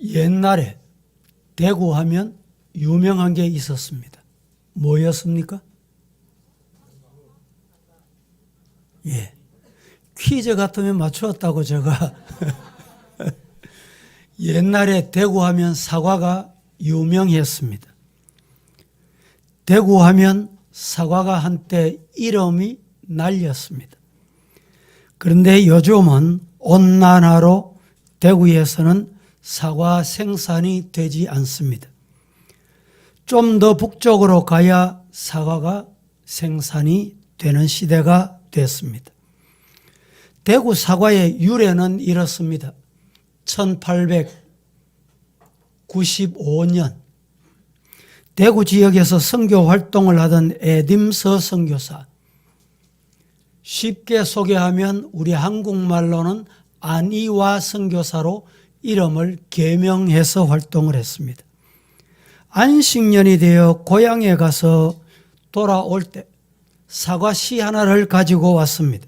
옛날에 대구 하면 유명한 게 있었습니다. 뭐였습니까? 예. 퀴즈 같으면 맞추었다고 제가. 옛날에 대구 하면 사과가 유명했습니다. 대구 하면 사과가 한때 이름이 날렸습니다. 그런데 요즘은 온난화로 대구에서는 사과 생산이 되지 않습니다. 좀 더 북쪽으로 가야 사과가 생산이 되는 시대가 됐습니다. 대구 사과의 유래는 이렇습니다. 1895년 대구 지역에서 선교 활동을 하던 에딤서 선교사, 쉽게 소개하면 우리 한국말로는 안이와 선교사로 이름을 개명해서 활동을 했습니다. 안식년이 되어 고향에 가서 돌아올 때 사과 씨 하나를 가지고 왔습니다.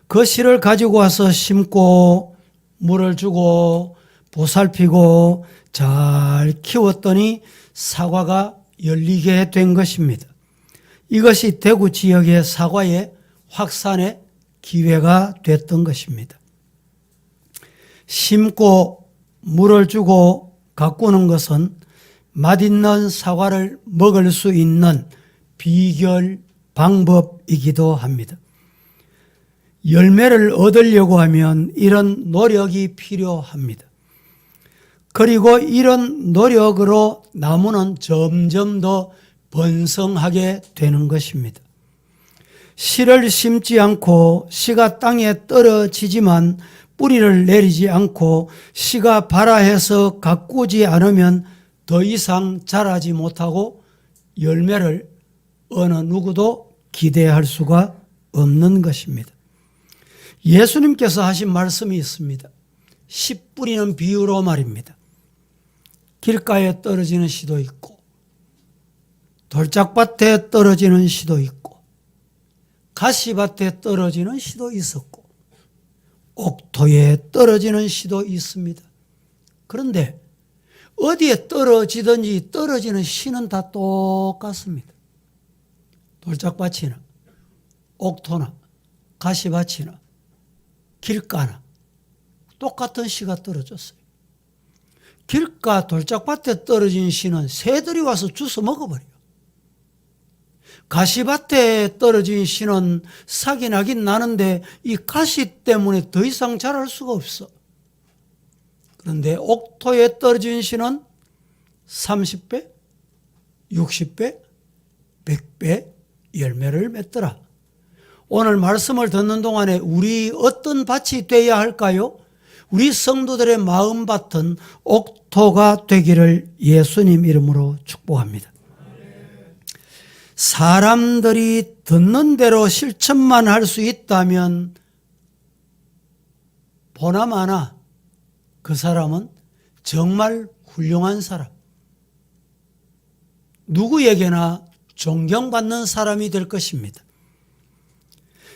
그 씨를 가지고 와서 심고 물을 주고 보살피고 잘 키웠더니 사과가 열리게 된 것입니다. 이것이 대구 지역의 사과의 확산의 기회가 됐던 것입니다. 심고 물을 주고 가꾸는 것은 맛있는 사과를 먹을 수 있는 비결 방법이기도 합니다. 열매를 얻으려고 하면 이런 노력이 필요합니다. 그리고 이런 노력으로 나무는 점점 더 번성하게 되는 것입니다. 씨를 심지 않고 씨가 땅에 떨어지지만 뿌리를 내리지 않고 씨가 발아해서 가꾸지 않으면 더 이상 자라지 못하고 열매를 어느 누구도 기대할 수가 없는 것입니다. 예수님께서 하신 말씀이 있습니다. 씨 뿌리는 비유로 말입니다. 길가에 떨어지는 씨도 있고 돌짝밭에 떨어지는 씨도 있고 가시밭에 떨어지는 씨도 있었고 옥토에 떨어지는 씨도 있습니다. 그런데 어디에 떨어지든지 떨어지는 씨는 다 똑같습니다. 돌짝밭이나 옥토나 가시밭이나 길가나 똑같은 씨가 떨어졌어요. 길가 돌짝밭에 떨어진 씨는 새들이 와서 주워 먹어버려요. 가시밭에 떨어진 씨는 싹이 나긴 나는데 이 가시 때문에 더 이상 자랄 수가 없어. 그런데 옥토에 떨어진 씨는 30배, 60배, 100배 열매를 맺더라. 오늘 말씀을 듣는 동안에 우리 어떤 밭이 되어야 할까요? 우리 성도들의 마음밭은 옥토가 되기를 예수님 이름으로 축복합니다. 사람들이 듣는 대로 실천만 할 수 있다면 보나마나 그 사람은 정말 훌륭한 사람, 누구에게나 존경받는 사람이 될 것입니다.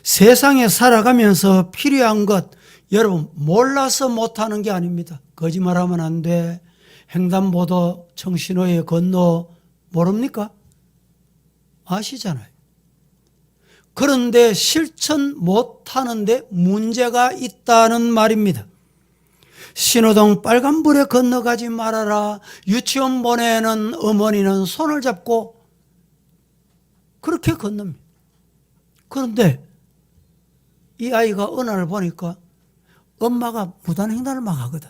세상에 살아가면서 필요한 것, 여러분 몰라서 못하는 게 아닙니다. 거짓말하면 안 돼. 횡단보도 청신호에 건너 모릅니까? 아시잖아요. 그런데 실천 못하는데 문제가 있다는 말입니다. 신호등 빨간불에 건너가지 말아라. 유치원 보내는 어머니는 손을 잡고 그렇게 건넙니다. 그런데 이 아이가 어느 날 보니까 엄마가 무단횡단을 막 하거든.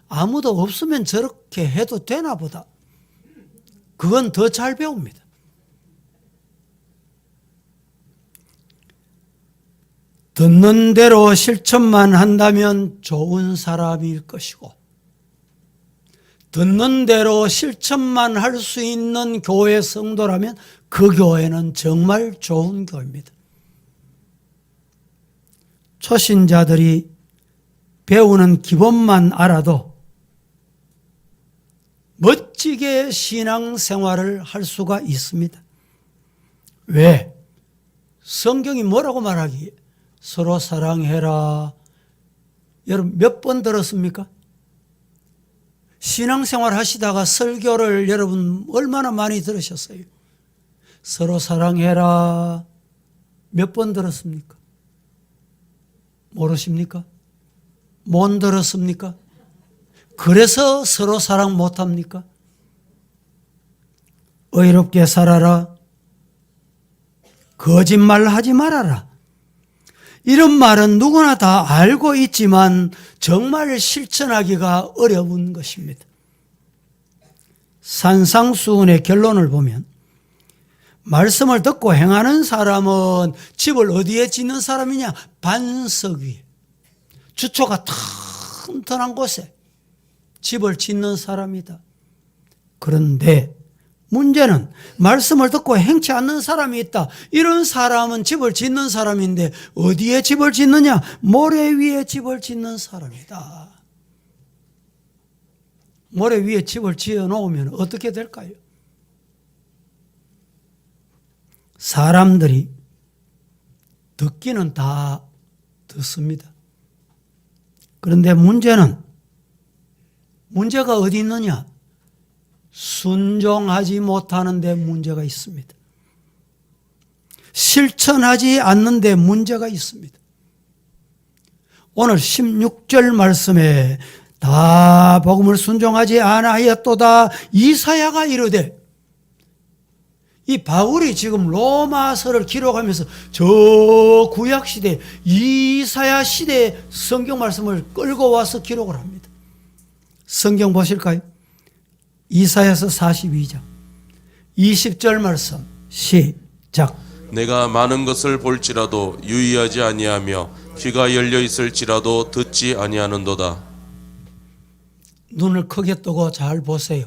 아무도 없으면 저렇게 해도 되나 보다. 그건 더 잘 배웁니다. 듣는 대로 실천만 한다면 좋은 사람일 것이고, 듣는 대로 실천만 할 수 있는 교회 성도라면 그 교회는 정말 좋은 교회입니다. 초신자들이 배우는 기본만 알아도 멋지게 신앙생활을 할 수가 있습니다. 왜? 성경이 뭐라고 말하기에? 서로 사랑해라. 여러분 몇 번 들었습니까? 신앙생활 하시다가 설교를 여러분 얼마나 많이 들으셨어요? 서로 사랑해라. 몇 번 들었습니까? 모르십니까? 못 들었습니까? 그래서 서로 사랑 못합니까? 의롭게 살아라. 거짓말하지 말아라. 이런 말은 누구나 다 알고 있지만 정말 실천하기가 어려운 것입니다. 산상수훈의 결론을 보면 말씀을 듣고 행하는 사람은 집을 어디에 짓는 사람이냐? 반석 위에, 주초가 튼튼한 곳에 집을 짓는 사람이다. 그런데 문제는 말씀을 듣고 행치 않는 사람이 있다. 이런 사람은 집을 짓는 사람인데 어디에 집을 짓느냐? 모래 위에 집을 짓는 사람이다. 모래 위에 집을 지어 놓으면 어떻게 될까요? 사람들이 듣기는 다 듣습니다. 그런데 문제가 어디 있느냐? 순종하지 못하는 데 문제가 있습니다. 실천하지 않는 데 문제가 있습니다. 오늘 16절 말씀에 다 복음을 순종하지 아니하였도다 이사야가 이르되, 이 바울이 지금 로마서를 기록하면서 저 구약시대 이사야 시대의 성경 말씀을 끌고 와서 기록을 합니다. 성경 보실까요? 이사야서 42장 20절 말씀 시작. 내가 많은 것을 볼지라도 유의하지 아니하며 귀가 열려 있을지라도 듣지 아니하는도다. 눈을 크게 뜨고 잘 보세요.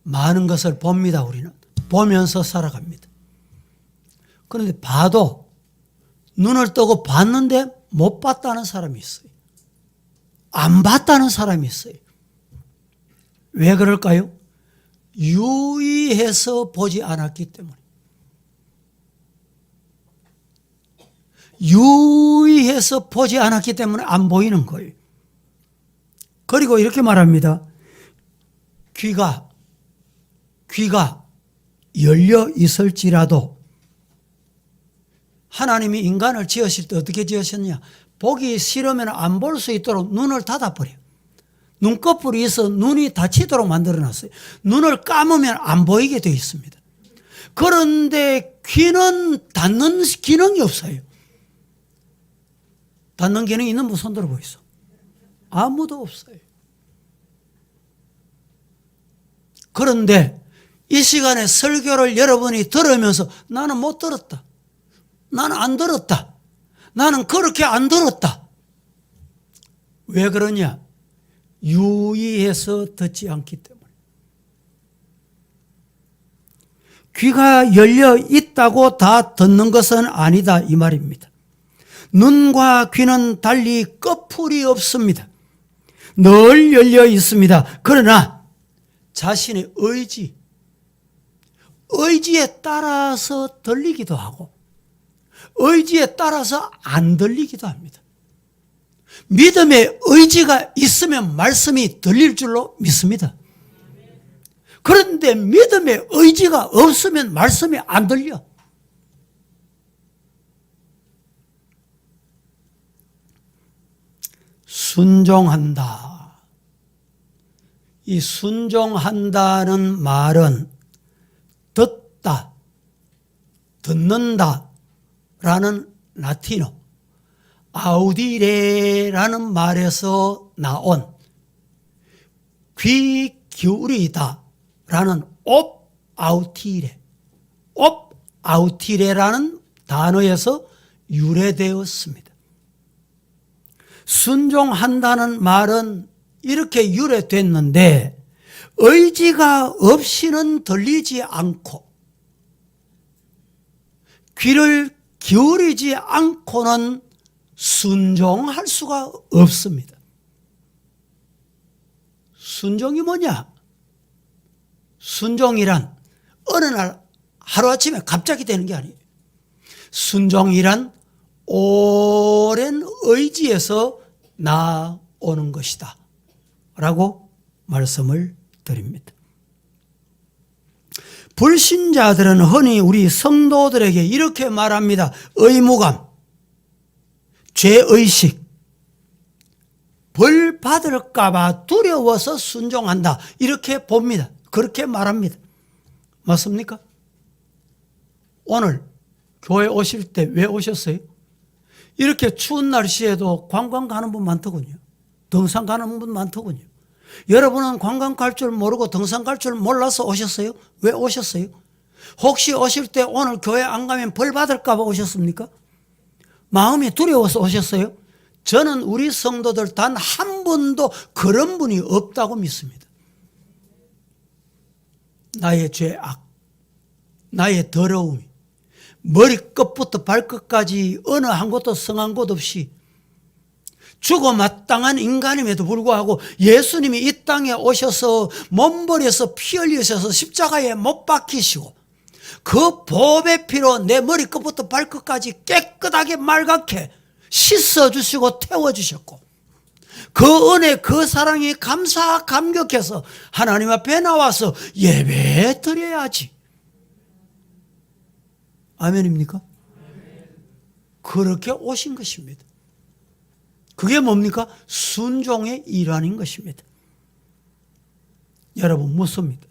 많은 것을 봅니다. 우리는 보면서 살아갑니다. 그런데 봐도 눈을 뜨고 봤는데 못 봤다는 사람이 있어요. 안 봤다는 사람이 있어요. 왜 그럴까요? 유의해서 보지 않았기 때문에. 유의해서 보지 않았기 때문에 안 보이는 거예요. 그리고 이렇게 말합니다. 귀가 열려 있을지라도, 하나님이 인간을 지으실 때 어떻게 지으셨냐? 보기 싫으면 안 볼 수 있도록 눈을 닫아버려요. 눈꺼풀이 있어 눈이 닫히도록 만들어놨어요. 눈을 감으면 안 보이게 되어 있습니다. 그런데 귀는 닫는 기능이 없어요. 닫는 기능이 있는 분 손 들어 보이소. 아무도 없어요. 그런데 이 시간에 설교를 여러분이 들으면서 나는 못 들었다. 나는 안 들었다. 나는 그렇게 안 들었다. 왜 그러냐? 유의해서 듣지 않기 때문에. 귀가 열려 있다고 다 듣는 것은 아니다 이 말입니다. 눈과 귀는 달리 꺼풀이 없습니다. 늘 열려 있습니다. 그러나 자신의 의지에 따라서 들리기도 하고 의지에 따라서 안 들리기도 합니다. 믿음의 의지가 있으면 말씀이 들릴 줄로 믿습니다. 그런데 믿음의 의지가 없으면 말씀이 안 들려. 순종한다. 이 순종한다는 말은 듣다, 듣는다 라는 라틴어 아우디레라는 말에서 나온 귀 기울이다 라는 옵아우티레라는 단어에서 유래되었습니다. 순종한다는 말은 이렇게 유래됐는데 의지가 없이는 들리지 않고 귀를 기울이지 않고는 순종할 수가 없습니다. 순종이 뭐냐? 순종이란 어느 날 하루아침에 갑자기 되는 게 아니에요. 순종이란 오랜 의지에서 나오는 것이다 라고 말씀을 드립니다. 불신자들은 흔히 우리 성도들에게 이렇게 말합니다. 의무감, 죄의식, 벌 받을까 봐 두려워서 순종한다. 이렇게 봅니다. 그렇게 말합니다. 맞습니까? 오늘 교회 오실 때 왜 오셨어요? 이렇게 추운 날씨에도 관광 가는 분 많더군요. 등산 가는 분 많더군요. 여러분은 관광 갈 줄 모르고 등산 갈 줄 몰라서 오셨어요? 왜 오셨어요? 혹시 오실 때 오늘 교회 안 가면 벌 받을까 봐 오셨습니까? 마음이 두려워서 오셨어요? 저는 우리 성도들 단 한 분도 그런 분이 없다고 믿습니다. 나의 죄악, 나의 더러움이 머리끝부터 발끝까지 어느 한 곳도 성한 곳 없이 죽어 마땅한 인간임에도 불구하고 예수님이 이 땅에 오셔서 몸버려서 피 흘리셔서 십자가에 못 박히시고 그 보배 피로 내 머리끝부터 발끝까지 깨끗하게 맑게 씻어주시고 태워주셨고 그 은혜 그 사랑이 감격해서 하나님 앞에 나와서 예배 드려야지. 아멘입니까? 그렇게 오신 것입니다. 그게 뭡니까? 순종의 일환인 것입니다. 여러분 묻습니다.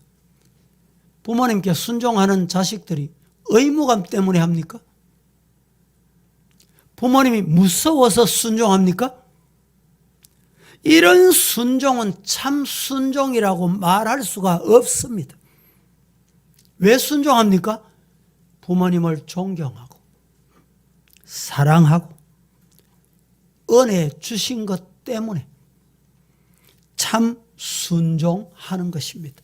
부모님께 순종하는 자식들이 의무감 때문에 합니까? 부모님이 무서워서 순종합니까? 이런 순종은 참 순종이라고 말할 수가 없습니다. 왜 순종합니까? 부모님을 존경하고 사랑하고 은혜 주신 것 때문에 참 순종하는 것입니다.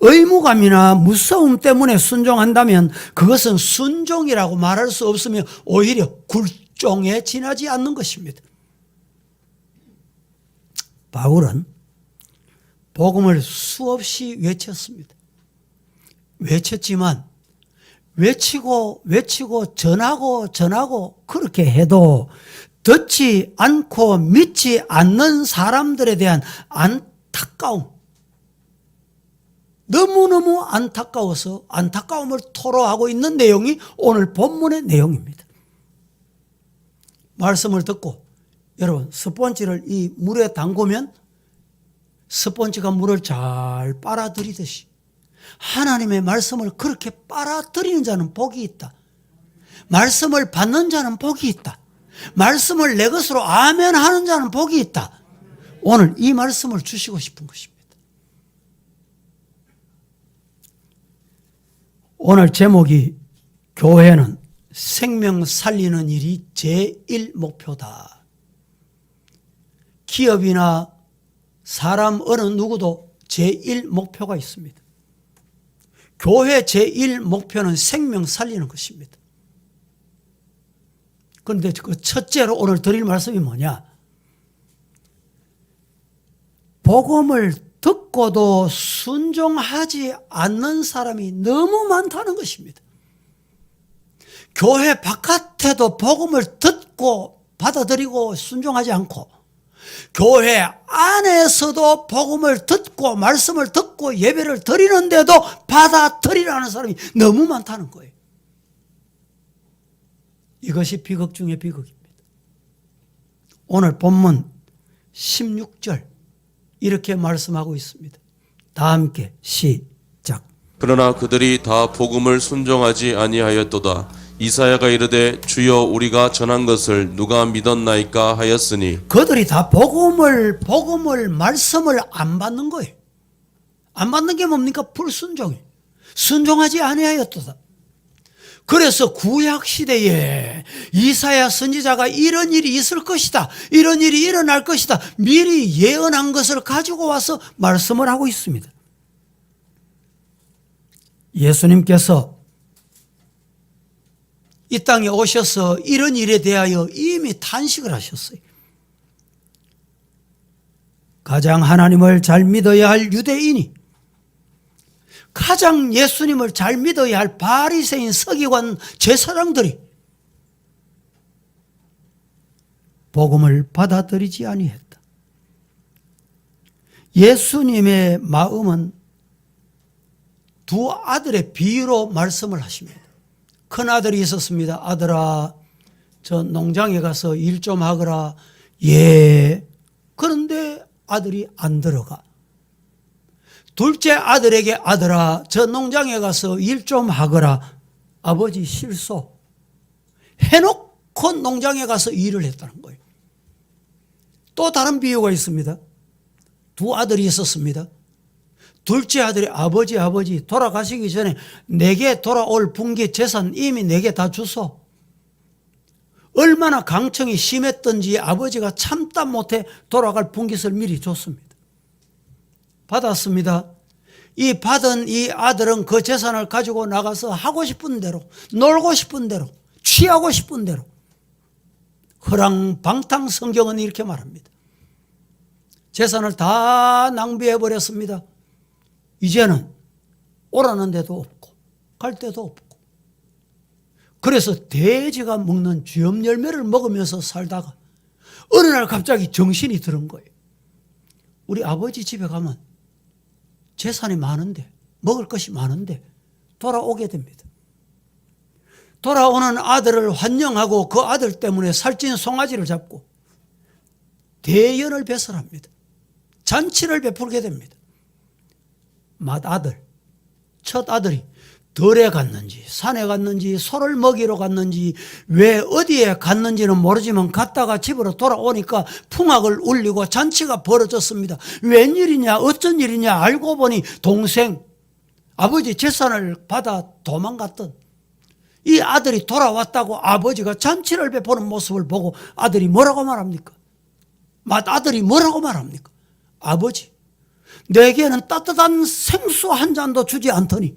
의무감이나 무서움 때문에 순종한다면 그것은 순종이라고 말할 수 없으며 오히려 굴종에 지나지 않는 것입니다. 바울은 복음을 수없이 외쳤습니다. 외쳤지만 외치고 전하고 그렇게 해도 듣지 않고 믿지 않는 사람들에 대한 안타까움, 너무너무 안타까워서 안타까움을 토로하고 있는 내용이 오늘 본문의 내용입니다. 말씀을 듣고 여러분 스펀지를 이 물에 담그면 스펀지가 물을 잘 빨아들이듯이 하나님의 말씀을 그렇게 빨아들이는 자는 복이 있다. 말씀을 받는 자는 복이 있다. 말씀을 내 것으로 아멘 하는 자는 복이 있다. 오늘 이 말씀을 주시고 싶은 것입니다. 오늘 제목이 교회는 생명 살리는 일이 제1 목표다. 기업이나 사람 어느 누구도 제1 목표가 있습니다. 교회 제1 목표는 생명 살리는 것입니다. 그런데 그 첫째로 오늘 드릴 말씀이 뭐냐? 복음을 듣고도 순종하지 않는 사람이 너무 많다는 것입니다. 교회 바깥에도 복음을 듣고 받아들이고 순종하지 않고 교회 안에서도 복음을 듣고 말씀을 듣고 예배를 드리는데도 받아들이라는 사람이 너무 많다는 거예요. 이것이 비극 중의 비극입니다. 오늘 본문 16절 이렇게 말씀하고 있습니다. 다 함께 시작. 그러나 그들이 다 복음을 순종하지 아니하였도다. 이사야가 이르되 주여 우리가 전한 것을 누가 믿었나이까 하였으니 그들이 다 복음을 말씀을 안 받는 거예요. 안 받는 게 뭡니까? 불순종이에요. 순종하지 아니하였도다. 그래서 구약 시대에 이사야 선지자가 이런 일이 있을 것이다, 이런 일이 일어날 것이다 미리 예언한 것을 가지고 와서 말씀을 하고 있습니다. 예수님께서 이 땅에 오셔서 이런 일에 대하여 이미 탄식을 하셨어요. 가장 하나님을 잘 믿어야 할 유대인이, 가장 예수님을 잘 믿어야 할 바리새인 서기관 제사장들이 복음을 받아들이지 아니했다. 예수님의 마음은 두 아들의 비유로 말씀을 하십니다. 큰 아들이 있었습니다. 아들아, 저 농장에 가서 일 좀 하거라. 예. 그런데 아들이 안 들어가. 둘째 아들에게 아들아, 저 농장에 가서 일 좀 하거라. 아버지 실소. 해놓고 농장에 가서 일을 했다는 거예요. 또 다른 비유가 있습니다. 두 아들이 있었습니다. 둘째 아들이 아버지 돌아가시기 전에 내게 돌아올 분기 재산 이미 내게 다 주소. 얼마나 강청이 심했던지 아버지가 참다 못해 돌아갈 분깃을 미리 줬습니다. 받았습니다. 이 받은 이 아들은 그 재산을 가지고 나가서 하고 싶은 대로, 놀고 싶은 대로, 취하고 싶은 대로, 허랑방탕 성경은 이렇게 말합니다. 재산을 다 낭비해 버렸습니다. 이제는 오라는 데도 없고 갈 데도 없고, 그래서 돼지가 먹는 쥐염 열매를 먹으면서 살다가 어느 날 갑자기 정신이 드는 거예요. 우리 아버지 집에 가면 재산이 많은데, 먹을 것이 많은데 돌아오게 됩니다. 돌아오는 아들을 환영하고 그 아들 때문에 살찐 송아지를 잡고 대연을 배설합니다. 잔치를 베풀게 됩니다. 맏아들, 첫 아들이 들에 갔는지 산에 갔는지 소를 먹이러 갔는지 왜 어디에 갔는지는 모르지만 갔다가 집으로 돌아오니까 풍악을 울리고 잔치가 벌어졌습니다. 웬일이냐 어쩐 일이냐 알고 보니 동생, 아버지 재산을 받아 도망갔던 이 아들이 돌아왔다고 아버지가 잔치를 베푸는 모습을 보고 아들이 뭐라고 말합니까? 맏아들이 뭐라고 말합니까? 아버지, 내게는 따뜻한 생수 한 잔도 주지 않더니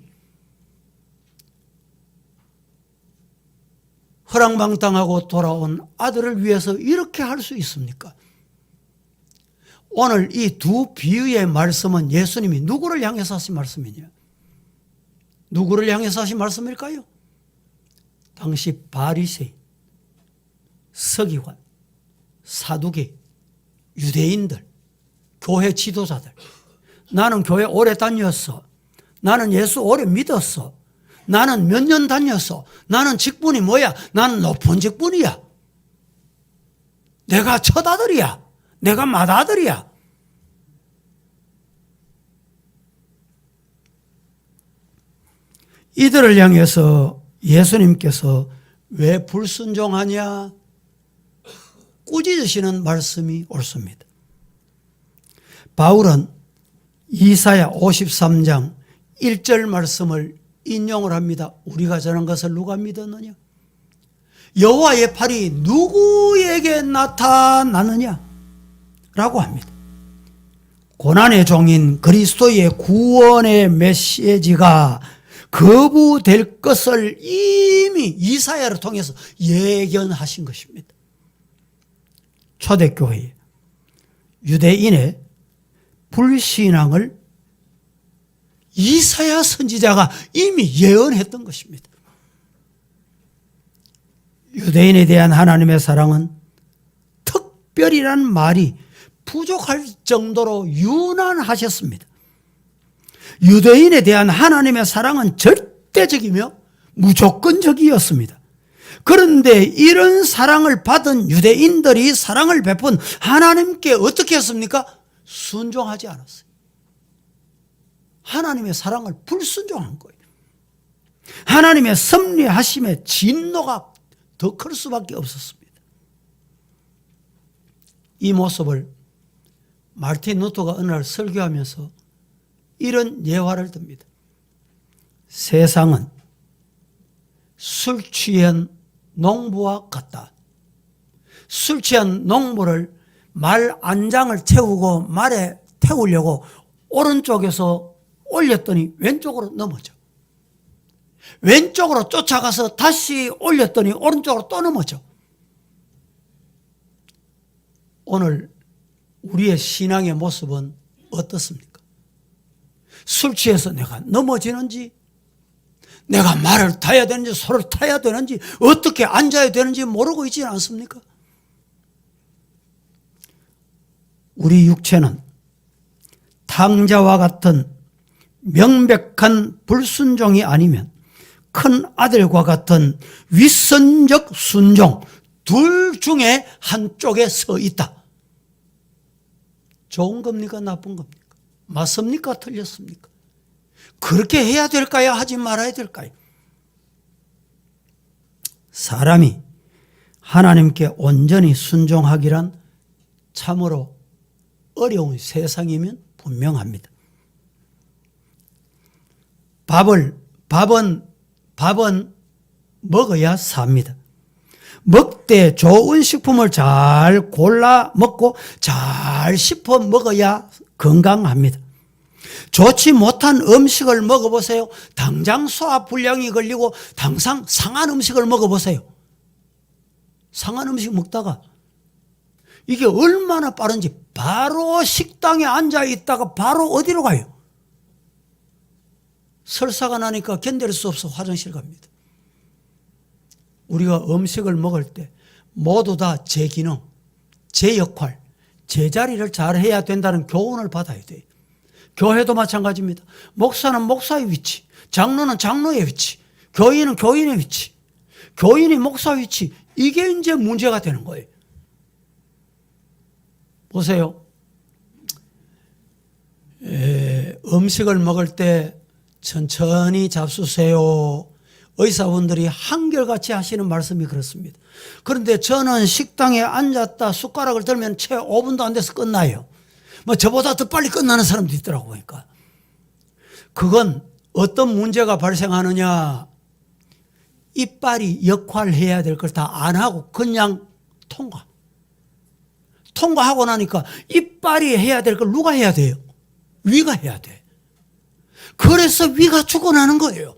허랑방탕하고 돌아온 아들을 위해서 이렇게 할 수 있습니까? 오늘 이 두 비유의 말씀은 예수님이 누구를 향해서 하신 말씀이냐? 누구를 향해서 하신 말씀일까요? 당시 바리새인, 서기관, 사두개, 유대인들, 교회 지도자들. 나는 교회 오래 다녔어. 나는 예수 오래 믿었어. 나는 몇 년 다녔어. 나는 직분이 뭐야? 나는 높은 직분이야. 내가 첫 아들이야. 내가 맏아들이야. 이들을 향해서 예수님께서 왜 불순종하냐? 꾸짖으시는 말씀이 옳습니다. 바울은 이사야 53장 1절 말씀을 인용을 합니다. 우리가 전한 것을 누가 믿었느냐? 여호와의 팔이 누구에게 나타나느냐? 라고 합니다. 고난의 종인 그리스도의 구원의 메시지가 거부될 것을 이미 이사야를 통해서 예견하신 것입니다. 초대교회 유대인의 불신앙을 이사야 선지자가 이미 예언했던 것입니다. 유대인에 대한 하나님의 사랑은 특별이란 말이 부족할 정도로 유난하셨습니다. 유대인에 대한 하나님의 사랑은 절대적이며 무조건적이었습니다. 그런데 이런 사랑을 받은 유대인들이 사랑을 베푼 하나님께 어떻게 했습니까? 순종하지 않았어요. 하나님의 사랑을 불순종한 거예요. 하나님의 섭리하심의 진노가 더 클 수밖에 없었습니다. 이 모습을 마르틴 루터가 어느 날 설교하면서 이런 예화를 듭니다. 세상은 술 취한 농부와 같다. 술 취한 농부를 말 안장을 태우고 말에 태우려고 오른쪽에서 올렸더니 왼쪽으로 넘어져. 왼쪽으로 쫓아가서 다시 올렸더니 오른쪽으로 또 넘어져. 오늘 우리의 신앙의 모습은 어떻습니까? 술 취해서 내가 넘어지는지, 내가 말을 타야 되는지 소를 타야 되는지 어떻게 앉아야 되는지 모르고 있지 않습니까? 우리 육체는 탕자와 같은 명백한 불순종이 아니면 큰 아들과 같은 윗선적 순종, 둘 중에 한쪽에 서 있다. 좋은 겁니까? 나쁜 겁니까? 맞습니까? 틀렸습니까? 그렇게 해야 될까요? 하지 말아야 될까요? 사람이 하나님께 온전히 순종하기란 참으로 어려운 세상이면 분명합니다. 밥은 먹어야 삽니다. 먹되 좋은 식품을 잘 골라 먹고 잘 씹어 먹어야 건강합니다. 좋지 못한 음식을 먹어보세요. 당장 소화불량이 걸리고 당장 상한 음식을 먹어보세요. 상한 음식 먹다가 이게 얼마나 빠른지 바로 식당에 앉아 있다가 바로 어디로 가요? 설사가 나니까 견딜 수 없어 화장실 갑니다. 우리가 음식을 먹을 때 모두 다 제 기능, 제 역할, 제 자리를 잘 해야 된다는 교훈을 받아야 돼요. 교회도 마찬가지입니다. 목사는 목사의 위치, 장로는 장로의 위치, 교인은 교인의 위치, 교인이 목사 위치, 이게 이제 문제가 되는 거예요. 보세요. 음식을 먹을 때 천천히 잡수세요. 의사분들이 한결같이 하시는 말씀이 그렇습니다. 그런데 저는 식당에 앉았다 숟가락을 들면 채 5분도 안 돼서 끝나요. 뭐 저보다 더 빨리 끝나는 사람도 있더라고 보니까. 그건 어떤 문제가 발생하느냐. 이빨이 역할해야 될 걸 다 안 하고 그냥 통과하고 나니까 이빨이 해야 될 걸 누가 해야 돼요? 위가 해야 돼. 그래서 위가 죽어나는 거예요.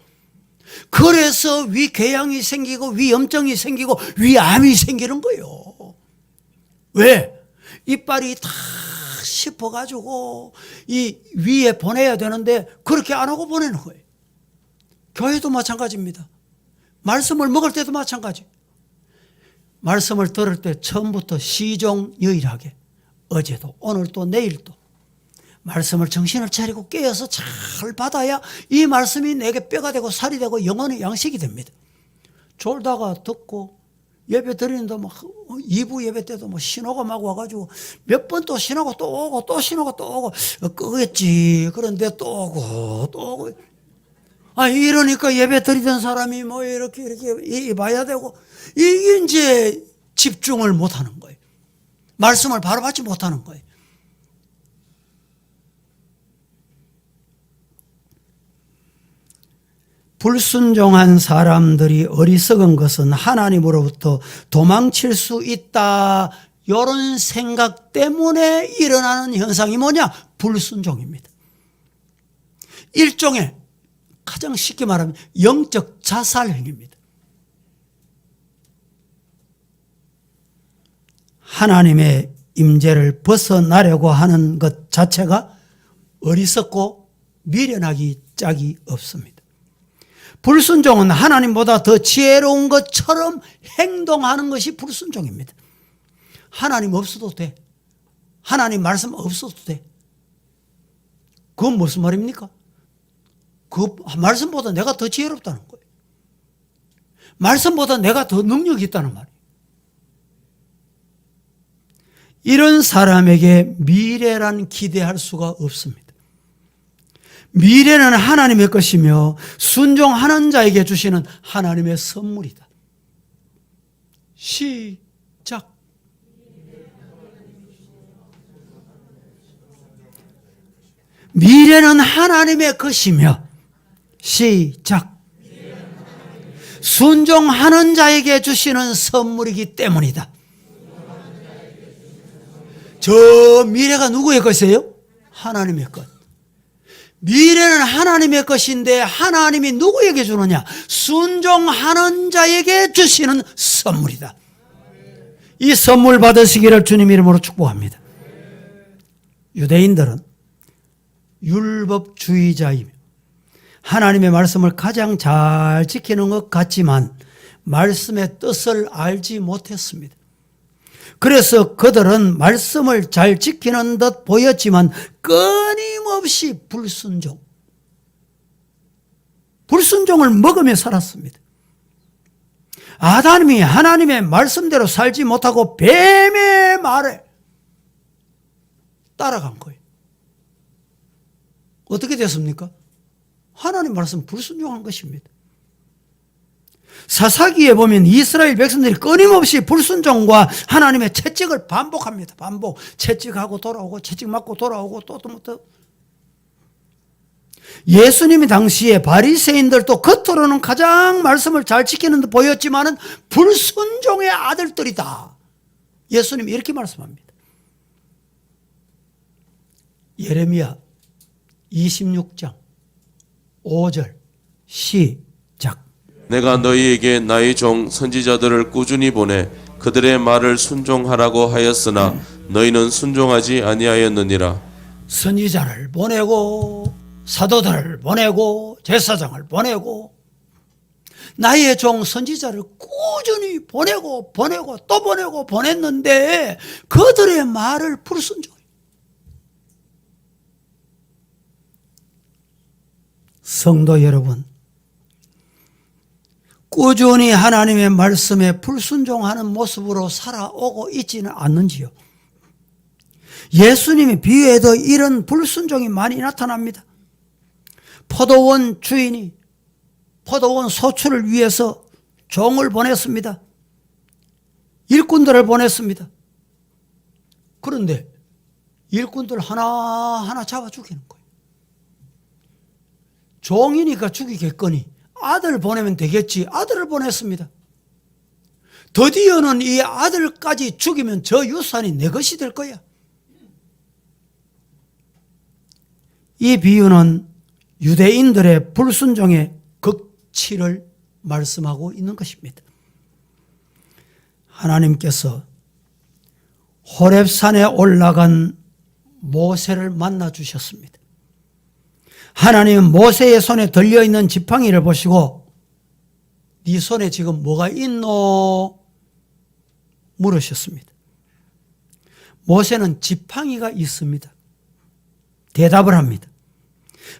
그래서 위궤양이 생기고 위염증이 생기고 위암이 생기는 거예요. 왜? 이빨이 다 씹어가지고 이 위에 보내야 되는데 그렇게 안 하고 보내는 거예요. 교회도 마찬가지입니다. 말씀을 먹을 때도 마찬가지. 말씀을 들을 때 처음부터 시종유일하게 어제도 오늘도 내일도 말씀을 정신을 차리고 깨어서 잘 받아야 이 말씀이 내게 뼈가 되고 살이 되고 영혼의 양식이 됩니다. 졸다가 듣고 예배 드리는데 뭐 2부 예배 때도 뭐 신호가 막 와가지고 몇 번 또 신호가 또 오고 또 신호가 또 오고 끄겠지. 그런데 또 오고 또 오고. 이러니까 예배 드리던 사람이 뭐 이렇게 봐야 되고 이게 이제 집중을 못 하는 거예요. 말씀을 바로 받지 못하는 거예요. 불순종한 사람들이 어리석은 것은 하나님으로부터 도망칠 수 있다. 이런 생각 때문에 일어나는 현상이 뭐냐? 불순종입니다. 일종의 가장 쉽게 말하면 영적 자살 행위입니다. 하나님의 임재를 벗어나려고 하는 것 자체가 어리석고 미련하기 짝이 없습니다. 불순종은 하나님보다 더 지혜로운 것처럼 행동하는 것이 불순종입니다. 하나님 없어도 돼. 하나님 말씀 없어도 돼. 그건 무슨 말입니까? 그 말씀보다 내가 더 지혜롭다는 거예요. 말씀보다 내가 더 능력이 있다는 말이에요. 이런 사람에게 미래란 기대할 수가 없습니다. 미래는 하나님의 것이며 순종하는 자에게 주시는 하나님의 선물이다. 시작. 미래는 하나님의 것이며 시작. 순종하는 자에게 주시는 선물이기 때문이다. 저 미래가 누구의 것이에요? 하나님의 것. 미래는 하나님의 것인데 하나님이 누구에게 주느냐? 순종하는 자에게 주시는 선물이다. 이 선물 받으시기를 주님 이름으로 축복합니다. 유대인들은 율법주의자이며 하나님의 말씀을 가장 잘 지키는 것 같지만 말씀의 뜻을 알지 못했습니다. 그래서 그들은 말씀을 잘 지키는 듯 보였지만 끊임없이 불순종을 먹으며 살았습니다. 아담이 하나님의 말씀대로 살지 못하고 뱀의 말에 따라간 거예요. 어떻게 됐습니까? 하나님 말씀 불순종한 것입니다. 사사기에 보면 이스라엘 백성들이 끊임없이 불순종과 하나님의 채찍을 반복합니다. 채찍하고 돌아오고 채찍 맞고 돌아오고 또. 예수님이 당시에 바리새인들도 겉으로는 가장 말씀을 잘 지키는 듯 보였지만은 불순종의 아들들이다. 예수님이 이렇게 말씀합니다. 예레미야 26장 5절 시작. 내가 너희에게 나의 종 선지자들을 꾸준히 보내 그들의 말을 순종하라고 하였으나 너희는 순종하지 아니하였느니라. 선지자를 보내고 사도들을 보내고 제사장을 보내고 나의 종 선지자를 꾸준히 보내고 또 보냈는데 그들의 말을 불순종해. 성도 여러분, 꾸준히 하나님의 말씀에 불순종하는 모습으로 살아오고 있지는 않는지요? 예수님의 비유에도 이런 불순종이 많이 나타납니다. 포도원 주인이 포도원 소출을 위해서 종을 보냈습니다. 일꾼들을 보냈습니다. 그런데 일꾼들 하나하나 잡아 죽이는 거예요. 종이니까 죽이겠거니 아들 보내면 되겠지. 아들을 보냈습니다. 드디어는 이 아들까지 죽이면 저 유산이 내 것이 될 거야. 이 비유는 유대인들의 불순종의 극치를 말씀하고 있는 것입니다. 하나님께서 호렙산에 올라간 모세를 만나 주셨습니다. 하나님은 모세의 손에 들려있는 지팡이를 보시고 네 손에 지금 뭐가 있노? 물으셨습니다. 모세는 지팡이가 있습니다. 대답을 합니다.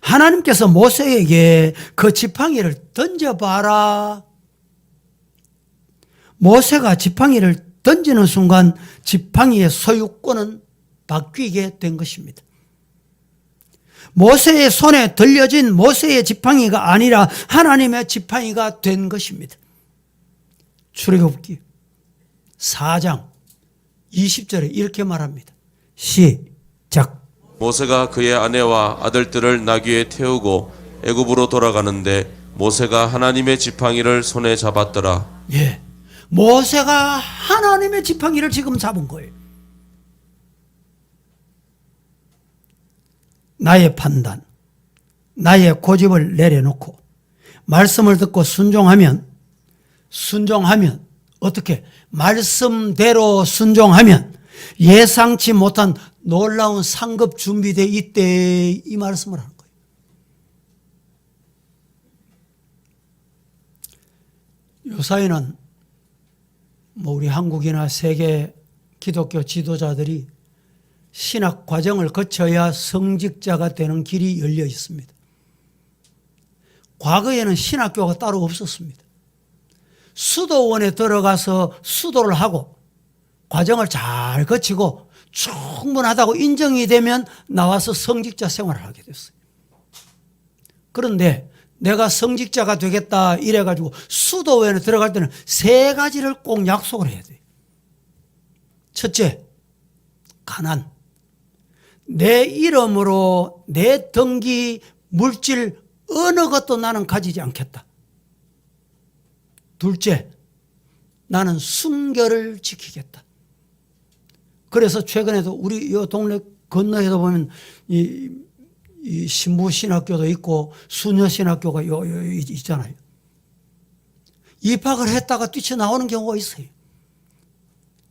하나님께서 모세에게 그 지팡이를 던져봐라. 모세가 지팡이를 던지는 순간 지팡이의 소유권은 바뀌게 된 것입니다. 모세의 손에 들려진 모세의 지팡이가 아니라 하나님의 지팡이가 된 것입니다. 출애굽기 4장 20절에 이렇게 말합니다. 시작. 모세가 그의 아내와 아들들을 나귀에 태우고 애굽으로 돌아가는데 모세가 하나님의 지팡이를 손에 잡았더라. 예, 모세가 하나님의 지팡이를 지금 잡은 거예요. 나의 판단, 나의 고집을 내려놓고 말씀을 듣고 순종하면 어떻게? 말씀대로 순종하면 예상치 못한 놀라운 상급 준비되어 있대, 이 말씀을 하는 거예요. 요사이는 우리 한국이나 세계 기독교 지도자들이 신학 과정을 거쳐야 성직자가 되는 길이 열려 있습니다. 과거에는 신학교가 따로 없었습니다. 수도원에 들어가서 수도를 하고 과정을 잘 거치고 충분하다고 인정이 되면 나와서 성직자 생활을 하게 됐어요. 그런데 내가 성직자가 되겠다 이래가지고 수도원에 들어갈 때는 3가지를 꼭 약속을 해야 돼요. 첫째, 가난. 내 이름으로 내 등기, 물질 어느 것도 나는 가지지 않겠다. 둘째, 나는 순결을 지키겠다. 그래서 최근에도 우리 이 동네 건너에도 보면 이 신부 신학교도 있고 수녀 신학교가 있잖아요. 입학을 했다가 뛰쳐나오는 경우가 있어요.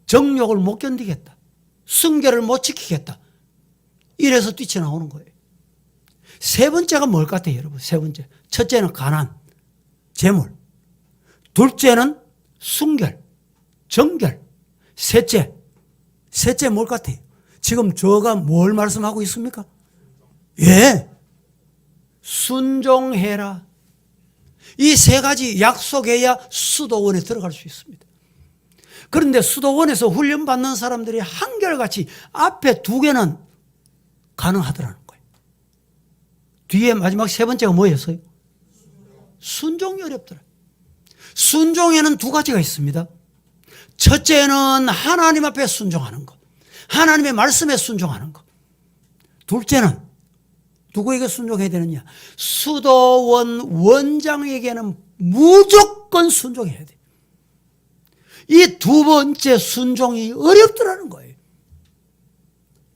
정욕을 못 견디겠다. 순결을 못 지키겠다. 이래서 뛰쳐나오는 거예요. 3번째가 뭘 같아요, 여러분? 3번째. 첫째는 가난, 재물. 둘째는 순결, 정결. 셋째, 셋째 뭘 같아요? 지금 저가 뭘 말씀하고 있습니까? 예. 순종해라. 이 세 가지 약속해야 수도원에 들어갈 수 있습니다. 그런데 수도원에서 훈련받는 사람들이 한결같이 앞에 두 개는 가능하더라는 거예요. 뒤에 마지막 세 번째가 뭐였어요? 순종이 어렵더라. 순종에는 두 가지가 있습니다. 첫째는 하나님 앞에 순종하는 것. 하나님의 말씀에 순종하는 것. 둘째는 누구에게 순종해야 되느냐? 수도원 원장에게는 무조건 순종해야 돼. 이 두 번째 순종이 어렵더라는 거예요.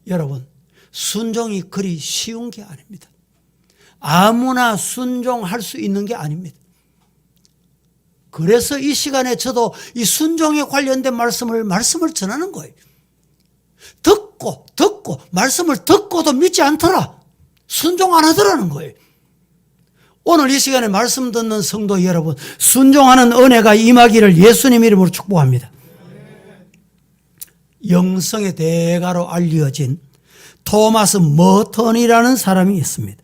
여러분, 순종이 그리 쉬운 게 아닙니다. 아무나 순종할 수 있는 게 아닙니다. 그래서 이 시간에 저도 이 순종에 관련된 말씀을 전하는 거예요. 듣고 말씀을 듣고도 믿지 않더라. 순종 안 하더라는 거예요. 오늘 이 시간에 말씀 듣는 성도 여러분, 순종하는 은혜가 임하기를 예수님 이름으로 축복합니다. 영성의 대가로 알려진 토마스 머턴이라는 사람이 있습니다.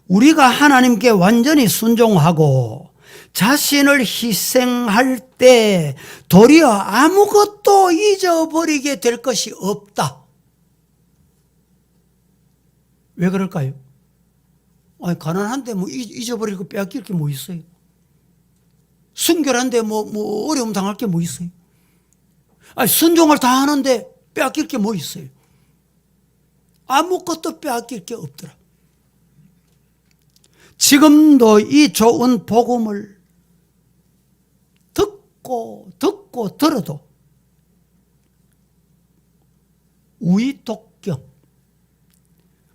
우리가 하나님께 완전히 순종하고 자신을 희생할 때 도리어 아무것도 잊어버리게 될 것이 없다. 왜 그럴까요? 아니, 가난한데 뭐 잊어버리고 빼앗길 게 뭐 있어요? 순결한데 뭐 어려움 당할 게 뭐 있어요? 아니, 순종을 다 하는데 빼앗길 게 뭐 있어요? 아무것도 빼앗길 게 없더라. 지금도 이 좋은 복음을 듣고 들어도 우이독경,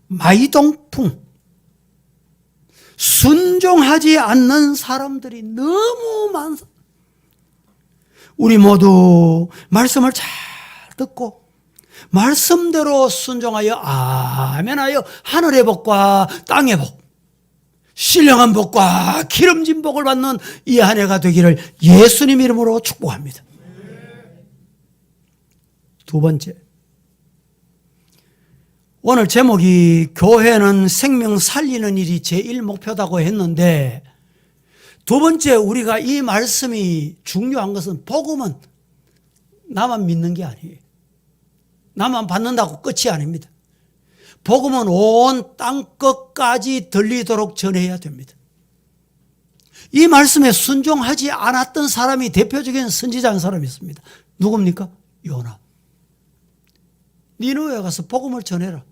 마이동풍, 순종하지 않는 사람들이 너무 많습니다. 우리 모두 말씀을 잘 듣고 말씀대로 순종하여 아멘하여 하늘의 복과 땅의 복, 신령한 복과 기름진 복을 받는 이 한 해가 되기를 예수님 이름으로 축복합니다. 두 번째, 오늘 제목이 교회는 생명 살리는 일이 제1 목표다고 했는데, 두 번째 우리가 이 말씀이 중요한 것은 복음은 나만 믿는 게 아니에요. 나만 받는다고 끝이 아닙니다. 복음은 온 땅끝까지 들리도록 전해야 됩니다. 이 말씀에 순종하지 않았던 사람이 대표적인 선지자 한 사람이 있습니다. 누굽니까? 요나. 니느웨에 가서 복음을 전해라.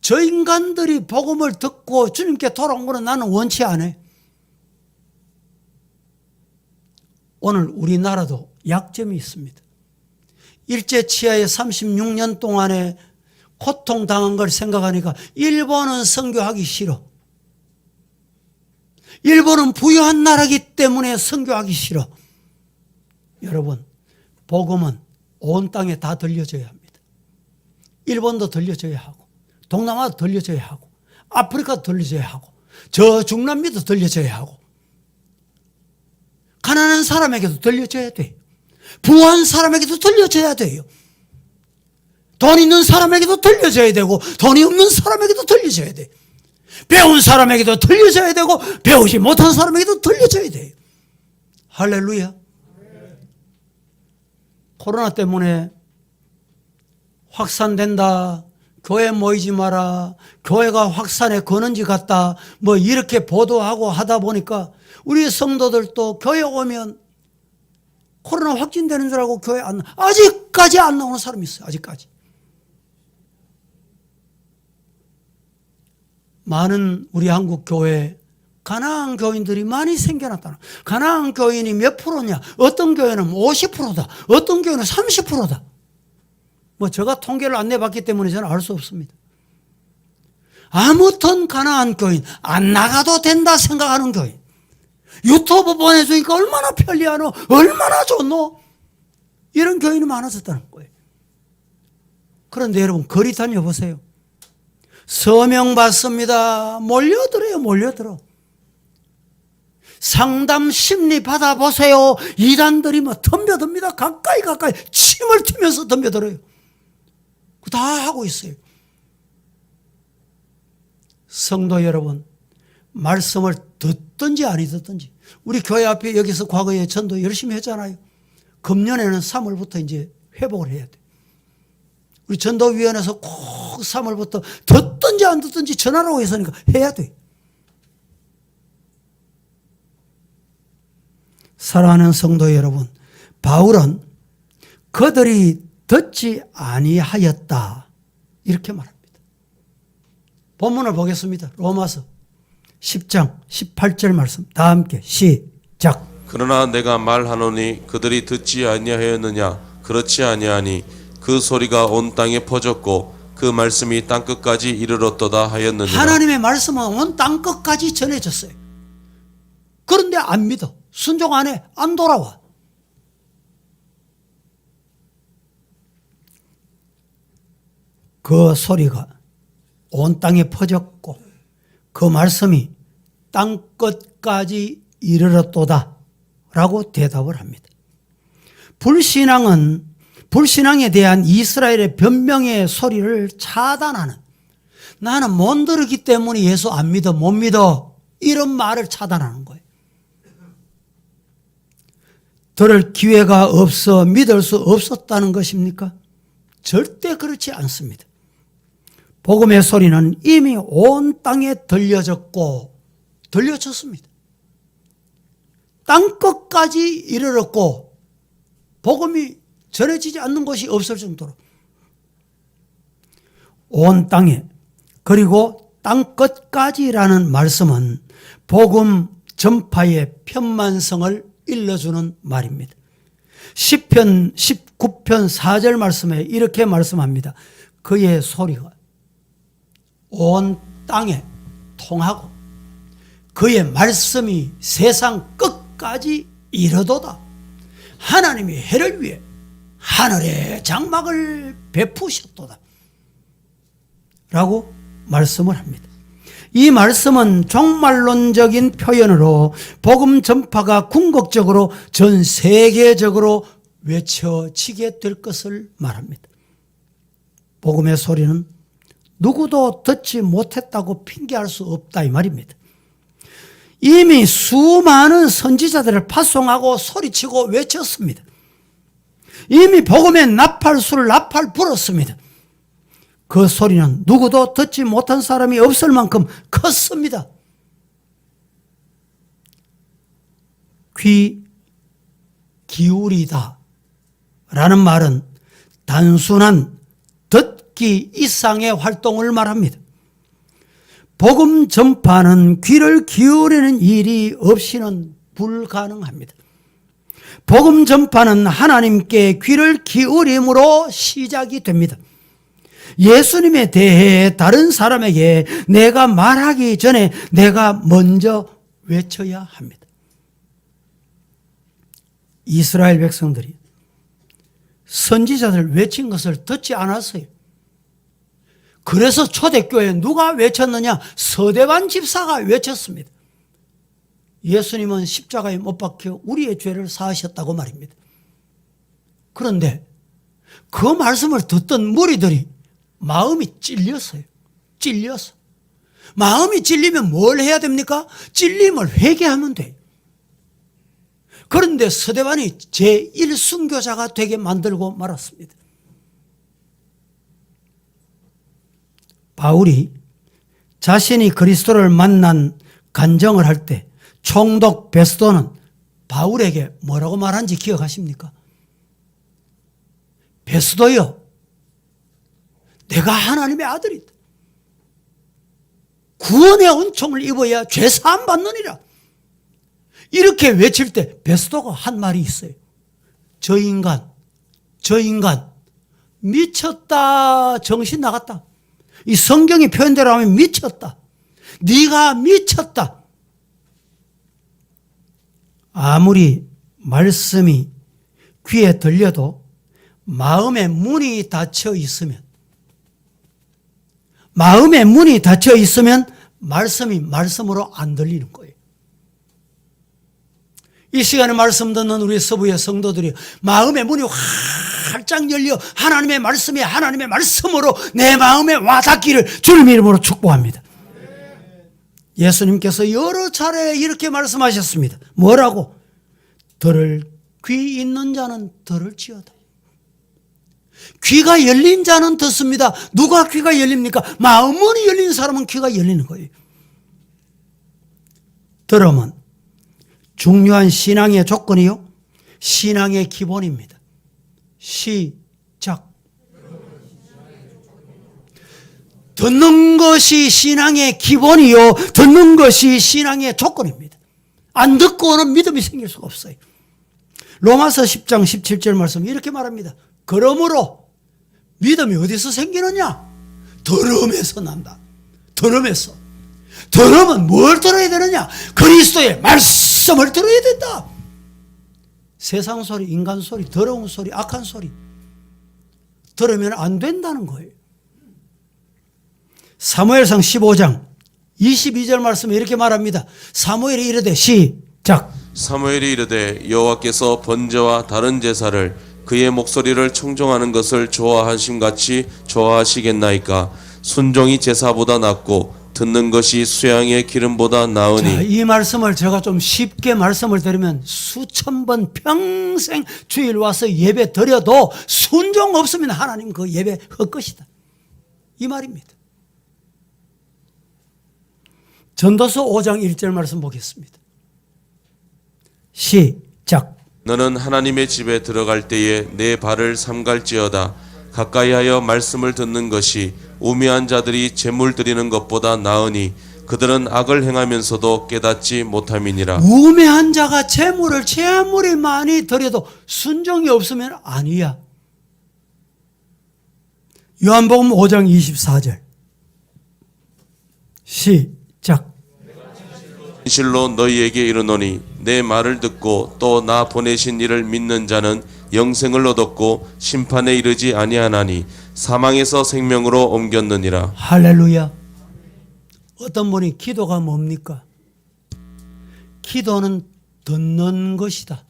저 인간들이 복음을 듣고 주님께 돌아온 거는 나는 원치 않아요. 오늘 우리나라도 약점이 있습니다. 일제치하에 36년 동안에 고통당한 걸 생각하니까 일본은 선교하기 싫어. 일본은 부유한 나라이기 때문에 선교하기 싫어. 여러분, 복음은 온 땅에 다 들려져야 합니다. 일본도 들려져야 하고, 동남아도 들려져야 하고, 아프리카도 들려져야 하고, 저 중남미도 들려져야 하고, 가난한 사람에게도 들려져야 돼요. 부한 사람에게도 들려져야 돼요. 돈 있는 사람에게도 들려져야 되고, 돈이 없는 사람에게도 들려져야 돼요. 배운 사람에게도 들려져야 되고, 배우지 못한 사람에게도 들려져야 돼요. 할렐루야. 코로나 때문에 확산된다, 교회 모이지 마라, 교회가 확산의 근원지 같다, 뭐 이렇게 보도하고 하다 보니까 우리 성도들도 교회 오면 코로나 확진되는 줄 알고 교회 안 나. 아직까지 안 나오는 사람이 있어요. 아직까지. 많은 우리 한국 교회 가나안 교인들이 많이 생겨났다. 가나안 교인이 몇 프로냐? 어떤 교회는 50%다. 어떤 교회는 30%다. 뭐 제가 통계를 안 내봤기 때문에 저는 알 수 없습니다. 아무튼 가나안 교인, 안 나가도 된다 생각하는 교인. 유튜브 보내주니까 얼마나 편리하노? 얼마나 좋노? 이런 교인이 많아졌다는 거예요. 그런데 여러분, 거리 다녀보세요. 서명 받습니다. 몰려들어요, 몰려들어. 상담 심리 받아보세요. 이단들이 뭐 덤벼듭니다. 가까이 침을 튀면서 덤벼들어요. 다 하고 있어요. 성도 여러분, 말씀을 듣든지 아니 듣든지, 우리 교회 앞에 여기서 과거에 전도 열심히 했잖아요. 금년에는 3월부터 이제 회복을 해야 돼. 우리 전도위원회에서 꼭 3월부터 듣든지 안 듣든지 전하라고 했으니까 해야 돼. 사랑하는 성도 여러분, 바울은 그들이 듣지 아니하였다 이렇게 말합니다. 본문을 보겠습니다. 로마서 10장 18절 말씀 다 함께 시작. 그러나 내가 말하노니 그들이 듣지 아니하였느냐? 그렇지 아니하니 그 소리가 온 땅에 퍼졌고 그 말씀이 땅끝까지 이르렀도다 하였느니라. 하나님의 말씀은 온 땅끝까지 전해졌어요. 그런데 안 믿어. 순종 안 해. 안 돌아와. 그 소리가 온 땅에 퍼졌고 그 말씀이 땅끝까지 이르렀도다 라고 대답을 합니다. 불신앙에 대한 이스라엘의 변명의 소리를 차단하는, 나는 못 들었기 때문에 예수 안 믿어, 못 믿어, 이런 말을 차단하는 거예요. 들을 기회가 없어 믿을 수 없었다는 것입니까? 절대 그렇지 않습니다. 복음의 소리는 이미 온 땅에 들려졌습니다. 땅끝까지 이르렀고 복음이 전해지지 않는 곳이 없을 정도로 온 땅에, 그리고 땅끝까지라는 말씀은 복음 전파의 편만성을 일러주는 말입니다. 시편 19편 4절 말씀에 이렇게 말씀합니다. 그의 소리가 온 땅에 통하고 그의 말씀이 세상 끝까지 이르도다. 하나님이 해를 위해 하늘의 장막을 베푸셨도다 라고 말씀을 합니다. 이 말씀은 종말론적인 표현으로 복음 전파가 궁극적으로 전 세계적으로 외쳐지게 될 것을 말합니다. 복음의 소리는 누구도 듣지 못했다고 핑계할 수 없다 이 말입니다. 이미 수많은 선지자들을 파송하고 소리치고 외쳤습니다. 이미 복음의 나팔수를 나팔 불었습니다. 그 소리는 누구도 듣지 못한 사람이 없을 만큼 컸습니다. 귀 기울이다 라는 말은 단순한 듣기 이상의 활동을 말합니다. 복음 전파는 귀를 기울이는 일이 없이는 불가능합니다. 복음 전파는 하나님께 귀를 기울임으로 시작이 됩니다. 예수님에 대해 다른 사람에게 내가 말하기 전에 내가 먼저 외쳐야 합니다. 이스라엘 백성들이 선지자들 외친 것을 듣지 않았어요. 그래서 초대교회에 누가 외쳤느냐? 서대반 집사가 외쳤습니다. 예수님은 십자가에 못 박혀 우리의 죄를 사하셨다고 말입니다. 그런데 그 말씀을 듣던 무리들이 마음이 찔렸어요. 찔려서. 마음이 찔리면 뭘 해야 됩니까? 찔림을 회개하면 돼요. 그런데 서대반이 제1순교자가 되게 만들고 말았습니다. 바울이 자신이 그리스도를 만난 간증을 할 때 총독 베스도는 바울에게 뭐라고 말한지 기억하십니까? 베스도여, 내가 하나님의 아들이다. 구원의 은총을 입어야 죄 사함 받느니라. 이렇게 외칠 때 베스도가 한 말이 있어요. 저 인간 미쳤다, 정신 나갔다. 이 성경이 표현대로 하면 미쳤다. 네가 미쳤다. 아무리 말씀이 귀에 들려도 마음의 문이 닫혀 있으면 말씀이 말씀으로 안 들리는 거예요. 이 시간에 말씀 듣는 우리 서부의 성도들이 마음의 문이 활짝 열려 하나님의 말씀으로 내 마음에 와닿기를 주님 이름으로 축복합니다. 예수님께서 여러 차례 이렇게 말씀하셨습니다. 뭐라고? 들을 귀 있는 자는 들을지어다. 귀가 열린 자는 듣습니다. 누가 귀가 열립니까? 마음문이 열린 사람은 귀가 열리는 거예요. 들음은 중요한 신앙의 조건이요, 신앙의 기본입니다. 시작. 듣는 것이 신앙의 기본이요, 듣는 것이 신앙의 조건입니다. 안 듣고는 믿음이 생길 수가 없어요. 로마서 10장 17절 말씀 이렇게 말합니다. 그러므로 믿음이 어디서 생기느냐? 들음에서 난다. 들음에서. 들으면 뭘 들어야 되느냐? 그리스도의 말씀을 들어야 된다. 세상 소리, 인간 소리, 더러운 소리, 악한 소리 들으면 안 된다는 거예요. 사무엘상 15장 22절 말씀에 이렇게 말합니다. 사무엘이 이르되 시작. 사무엘이 이르되 여호와께서 번제와 다른 제사를 그의 목소리를 청종하는 것을 좋아하심같이 좋아하시겠나이까. 순종이 제사보다 낫고 듣는 것이 수양의 기름보다 나으니. 자, 이 말씀을 제가 좀 쉽게 말씀을 드리면 수천 번 평생 주일 와서 예배 드려도 순종 없으면 하나님 그 예배 헛것이다, 이 말입니다. 전도서 5장 1절 말씀 보겠습니다. 시작. 너는 하나님의 집에 들어갈 때에 내 발을 삼갈지어다. 가까이하여 말씀을 듣는 것이 우매한 자들이 제물 드리는 것보다 나으니 그들은 악을 행하면서도 깨닫지 못함이니라. 우매한 자가 제물을 아무리 많이 드려도 순종이 없으면 아니야. 요한복음 5장 24절 시작. 진실로 너희에게 이르노니 내 말을 듣고 또 나 보내신 이를 믿는 자는 영생을 얻었고 심판에 이르지 아니하나니 사망에서 생명으로 옮겼느니라. 할렐루야. 어떤 분이 기도가 뭡니까? 기도는 듣는 것이다.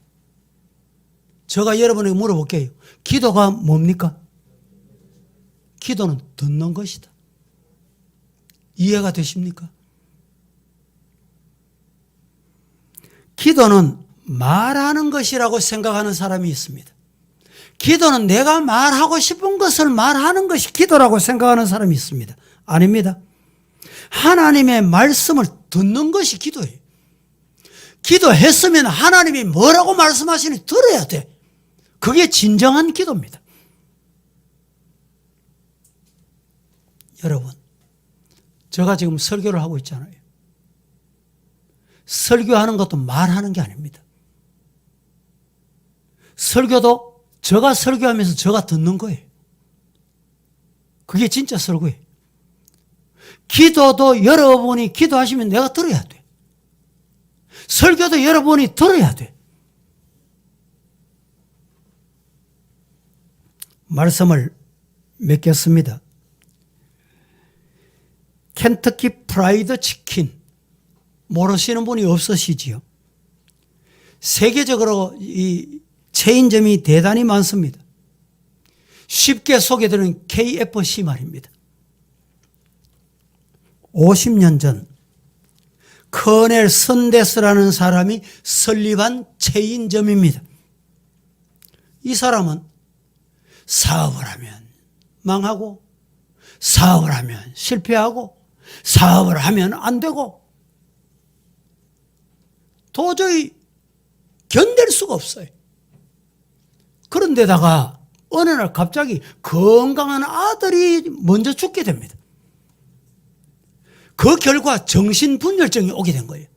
제가 여러분에게 물어볼게요. 기도가 뭡니까? 기도는 듣는 것이다. 이해가 되십니까? 기도는 말하는 것이라고 생각하는 사람이 있습니다. 기도는 내가 말하고 싶은 것을 말하는 것이 기도라고 생각하는 사람이 있습니다. 아닙니다. 하나님의 말씀을 듣는 것이 기도예요. 기도했으면 하나님이 뭐라고 말씀하시는지 들어야 돼. 그게 진정한 기도입니다. 여러분, 제가 지금 설교를 하고 있잖아요. 설교하는 것도 말하는 게 아닙니다. 설교도 제가 설교하면서 제가 듣는 거예요. 그게 진짜 설교예요. 기도도 여러분이 기도하시면 내가 들어야 돼. 설교도 여러분이 들어야 돼. 말씀을 맺겠습니다. 켄터키 프라이드 치킨 모르시는 분이 없으시지요. 세계적으로 이 체인점이 대단히 많습니다. 쉽게 소개드리는 KFC 말입니다. 50년 전 커넬 선데스라는 사람이 설립한 체인점입니다. 이 사람은 사업을 하면 망하고, 사업을 하면 실패하고, 사업을 하면 안 되고, 도저히 견딜 수가 없어요. 그런데다가 어느 날 갑자기 건강한 아들이 먼저 죽게 됩니다. 그 결과 정신분열증이 오게 된 거예요.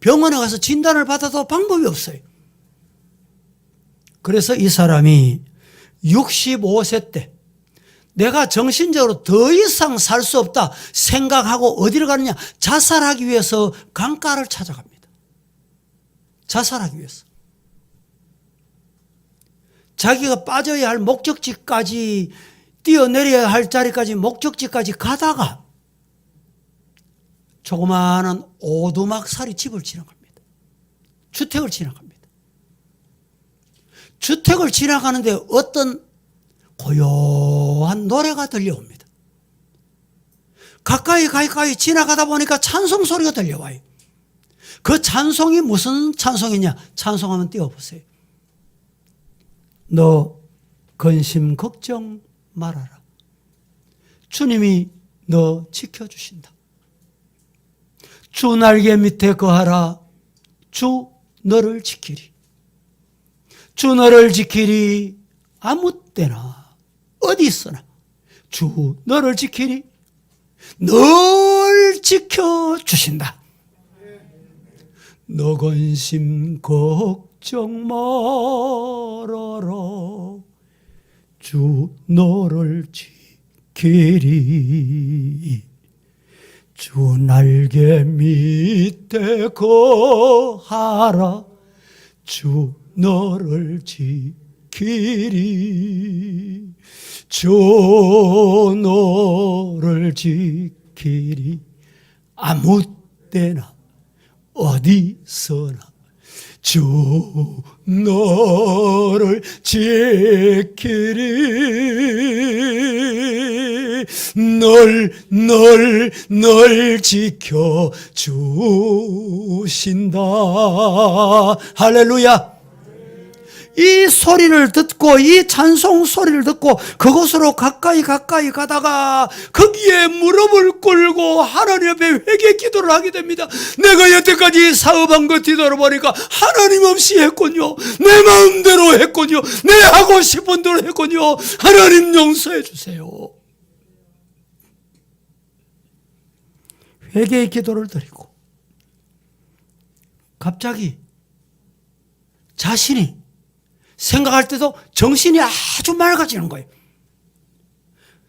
병원에 가서 진단을 받아도 방법이 없어요. 그래서 이 사람이 65세 때 내가 정신적으로 더 이상 살 수 없다 생각하고 어디를 가느냐? 자살하기 위해서 강가를 찾아갑니다. 자살하기 위해서. 자기가 빠져야 할 목적지까지, 뛰어내려야 할 자리까지, 목적지까지 가다가 조그마한 오두막살이 집을 지는 겁니다. 주택을 지나갑니다. 주택을 지나가는데 어떤 고요한 노래가 들려옵니다. 가까이 지나가다 보니까 찬송 소리가 들려와요. 그 찬송이 무슨 찬송이냐? 찬송하면 띄워보세요. 너 근심 걱정 말아라. 주님이 너 지켜주신다. 주 날개 밑에 거하라. 주 너를 지키리. 주 너를 지키리. 아무 때나 어디 있으나 주 너를 지키리. 널 지켜주신다. 너 근심 걱정 말아라. 주 너를 지키리. 주 날개 밑에 거하라. 주 너를 지키리. 주 너를 지키리. 아무 때나 어디서나 주 너를 지키리. 널 지켜주신다. 할렐루야. 이 소리를 듣고 이 찬송 소리를 듣고 그곳으로 가까이 가다가 거기에 무릎을 꿇고 하나님 앞에 회개 기도를 하게 됩니다. 내가 여태까지 사업한 거 뒤돌아보니까 하나님 없이 했군요. 내 마음대로 했군요. 내 하고 싶은 대로 했군요. 하나님 용서해 주세요. 회개의 기도를 드리고 갑자기 자신이 생각할 때도 정신이 아주 맑아지는 거예요.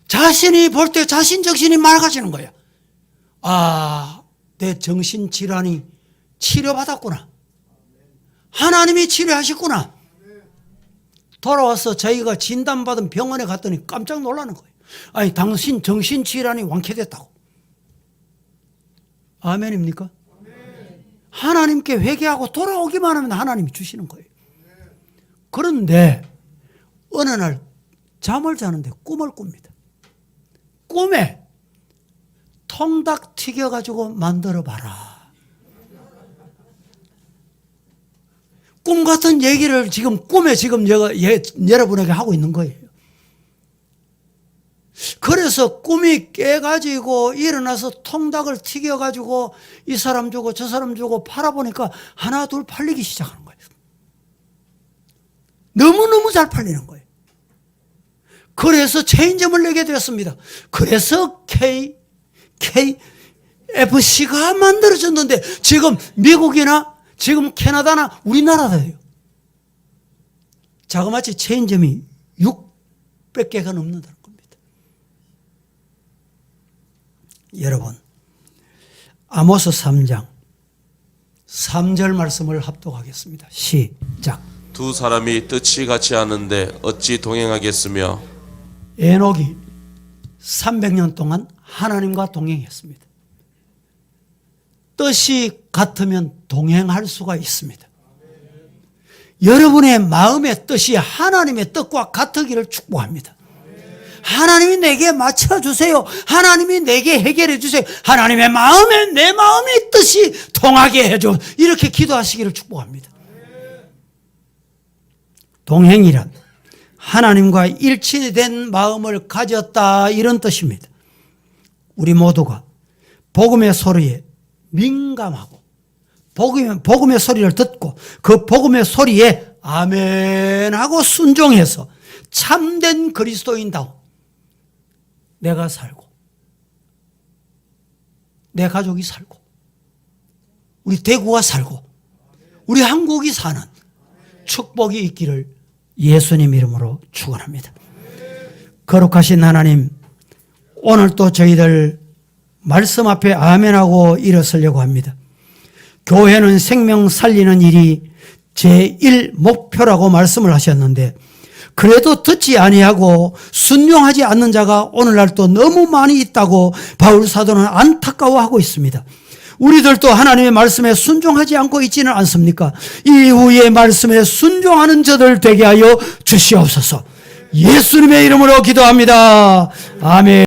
자신이 볼 때 자신 정신이 맑아지는 거예요. 아, 내 정신질환이 치료받았구나. 하나님이 치료하셨구나. 돌아와서 저희가 진단받은 병원에 갔더니 깜짝 놀라는 거예요. 아니, 당신 정신질환이 완쾌됐다고. 아멘입니까? 하나님께 회개하고 돌아오기만 하면 하나님이 주시는 거예요. 그런데 어느 날 잠을 자는데 꿈을 꿉니다. 꿈에 통닭 튀겨가지고 만들어봐라. 꿈 같은 얘기를 지금 꿈에 지금 여러분에게 하고 있는 거예요. 그래서 꿈이 깨가지고 일어나서 통닭을 튀겨가지고 이 사람 주고 저 사람 주고 팔아보니까 하나 둘 팔리기 시작하는 거예요. 너무너무 잘 팔리는 거예요. 그래서 체인점을 내게 되었습니다. 그래서 KFC가 만들어졌는데 지금 미국이나 지금 캐나다나 우리나라도요. 자그마치 체인점이 600개가 넘는다는 겁니다. 여러분, 아모스 3장 3절 말씀을 합독하겠습니다. 시작. 두 사람이 뜻이 같지 않은데 어찌 동행하겠으며. 에녹이 300년 동안 하나님과 동행했습니다. 뜻이 같으면 동행할 수가 있습니다. 여러분의 마음의 뜻이 하나님의 뜻과 같으기를 축복합니다. 하나님이 내게 맞춰주세요. 하나님이 내게 해결해 주세요. 하나님의 마음에 내 마음의 뜻이 통하게 해줘. 이렇게 기도하시기를 축복합니다. 동행이란 하나님과 일치된 마음을 가졌다, 이런 뜻입니다. 우리 모두가 복음의 소리에 민감하고 복음의 소리를 듣고 그 복음의 소리에 아멘하고 순종해서 참된 그리스도인다워 내가 살고 내 가족이 살고 우리 대구가 살고 우리 한국이 사는 축복이 있기를 예수님 이름으로 축원합니다. 거룩하신 하나님, 오늘 또 저희들 말씀 앞에 아멘하고 일어서려고 합니다. 교회는 생명 살리는 일이 제1 목표라고 말씀을 하셨는데 그래도 듣지 아니하고 순종하지 않는 자가 오늘날 또 너무 많이 있다고 바울 사도는 안타까워하고 있습니다. 우리들도 하나님의 말씀에 순종하지 않고 있지는 않습니까? 이후의 말씀에 순종하는 저들 되게 하여 주시옵소서. 예수님의 이름으로 기도합니다. 아멘.